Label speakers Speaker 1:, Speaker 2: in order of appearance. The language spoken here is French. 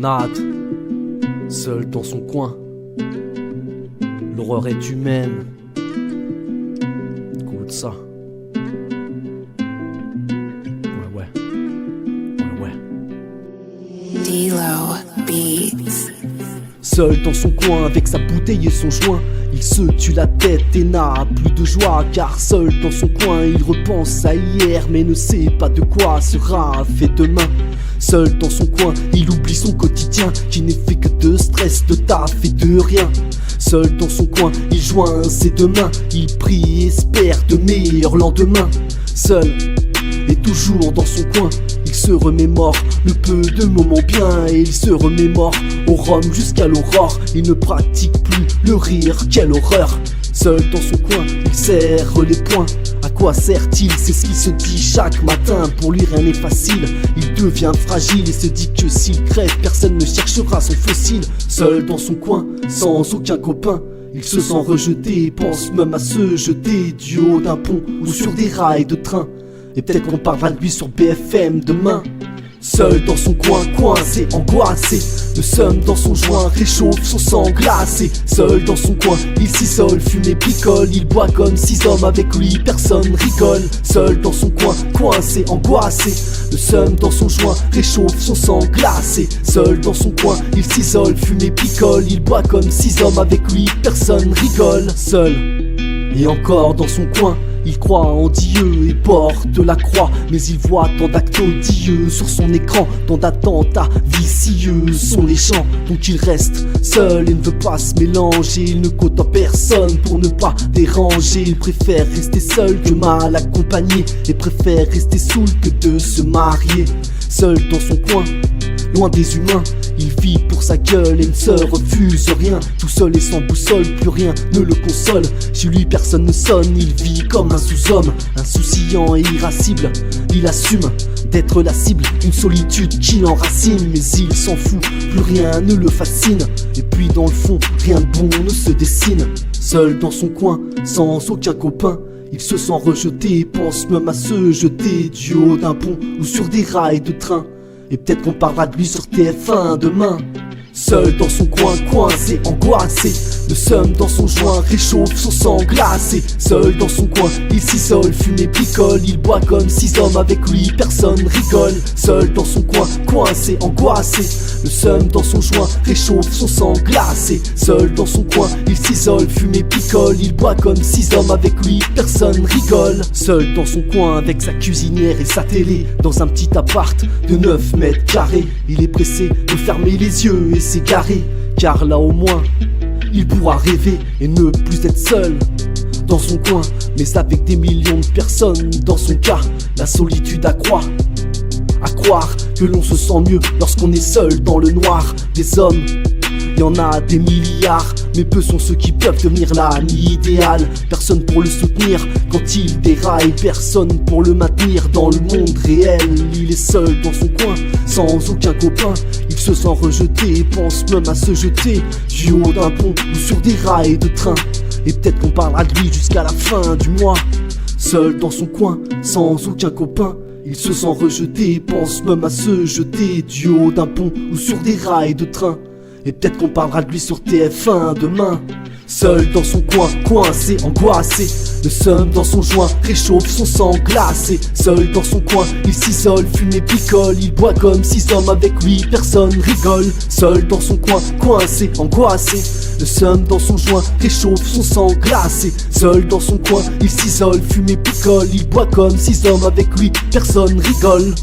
Speaker 1: Nad, seul dans son coin. L'horreur est humaine. Écoute ça. Ouais.
Speaker 2: D-Lo Beats.
Speaker 1: Seul dans son coin avec sa bouteille et son joint, il se tue la tête et n'a plus de joie. Car seul dans son coin il repense à hier, mais ne sait pas de quoi sera fait demain. Seul dans son coin il oublie son quotidien, qui n'est fait que de stress, de taf et de rien. Seul dans son coin il joint ses deux mains, il prie et espère de meilleurs lendemains. Seul et toujours dans son coin, il se remémore le peu de moments bien, et il se remémore au rhum jusqu'à l'aurore. Il ne pratique plus le rire, quelle horreur. Seul dans son coin, il serre les poings. À quoi sert-il? C'est ce qu'il se dit chaque matin. Pour lui rien n'est facile, il devient fragile et se dit que s'il crève, personne ne cherchera son fossile. Seul dans son coin, sans aucun copain, il se sent rejeté et pense même à se jeter du haut d'un pont ou sur des rails de train. Et peut-être qu'on parlera de lui sur BFM demain. Seul dans son coin, coincé, angoissé, le seum dans son joint réchauffe son sang glacé. Seul dans son coin, il s'isole, fume et picole, il boit comme 6 hommes, avec lui personne rigole. Seul dans son coin, coincé, angoissé, le seum dans son joint réchauffe son sang glacé. Seul dans son coin, il s'isole, fume et picole, il boit comme 6 hommes, avec lui personne rigole. Seul et encore dans son coin, il croit en Dieu et porte la croix, mais il voit tant d'actes odieux sur son écran, tant d'attentats vicieux sont les gens. Donc il reste seul et ne veut pas se mélanger, il ne côtoie personne pour ne pas déranger. Il préfère rester seul que mal accompagné, et préfère rester saoul que de se marier. Seul dans son coin, loin des humains, il vit pour sa gueule et ne se refuse rien. Tout seul et sans boussole, plus rien ne le console. Chez lui personne ne sonne, il vit comme un sous-homme, insouciant et irascible. Il assume d'être la cible d'une solitude qui l'enracine, mais il s'en fout, plus rien ne le fascine. Et puis dans le fond, rien de bon ne se dessine. Seul dans son coin, sans aucun copain, il se sent rejeté et pense même à se jeter du haut d'un pont ou sur des rails de train. Et peut-être qu'on parlera de lui sur TF1 demain. Seul dans son coin, coincé, angoissé, le seum dans son joint réchauffe son sang glacé. Seul dans son coin, il s'isole, fume et picole, il boit comme 6 hommes, avec lui personne rigole. Seul dans son coin, coincé, angoissé, le seum dans son joint réchauffe son sang glacé. Seul dans son coin, il s'isole, fume et picole, il boit comme 6 hommes, avec lui personne rigole. Seul dans son coin avec sa cuisinière et sa télé, dans un petit appart de 9 mètres carrés, il est pressé de fermer les yeux et s'égarer, car là au moins il pourra rêver et ne plus être seul dans son coin, mais avec des millions de personnes. Dans son cas, la solitude accroît. À croire que l'on se sent mieux lorsqu'on est seul dans le noir. Des hommes, y en a des milliards, mais peu sont ceux qui peuvent devenir l'ami idéal. Personne pour le soutenir quand il déraille, personne pour le maintenir dans le monde réel. Il est seul dans son coin, sans aucun copain, il se sent rejeté et pense même à se jeter du haut d'un pont ou sur des rails de train. Et peut-être qu'on parlera de lui jusqu'à la fin du mois. Seul dans son coin, sans aucun copain, il se sent rejeté et pense même à se jeter du haut d'un pont ou sur des rails de train. Et peut-être qu'on parlera de lui sur TF1 demain. Seul dans son coin, coincé, angoissé, le seum dans son joint réchauffe son sang glacé. Seul dans son coin, il s'isole, fume et picole, il boit comme 6 hommes, avec lui personne rigole. Seul dans son coin, coincé, angoissé, le seum dans son joint réchauffe son sang glacé. Seul dans son coin, il s'isole, fume et picole, il boit comme 6 hommes, avec lui personne rigole.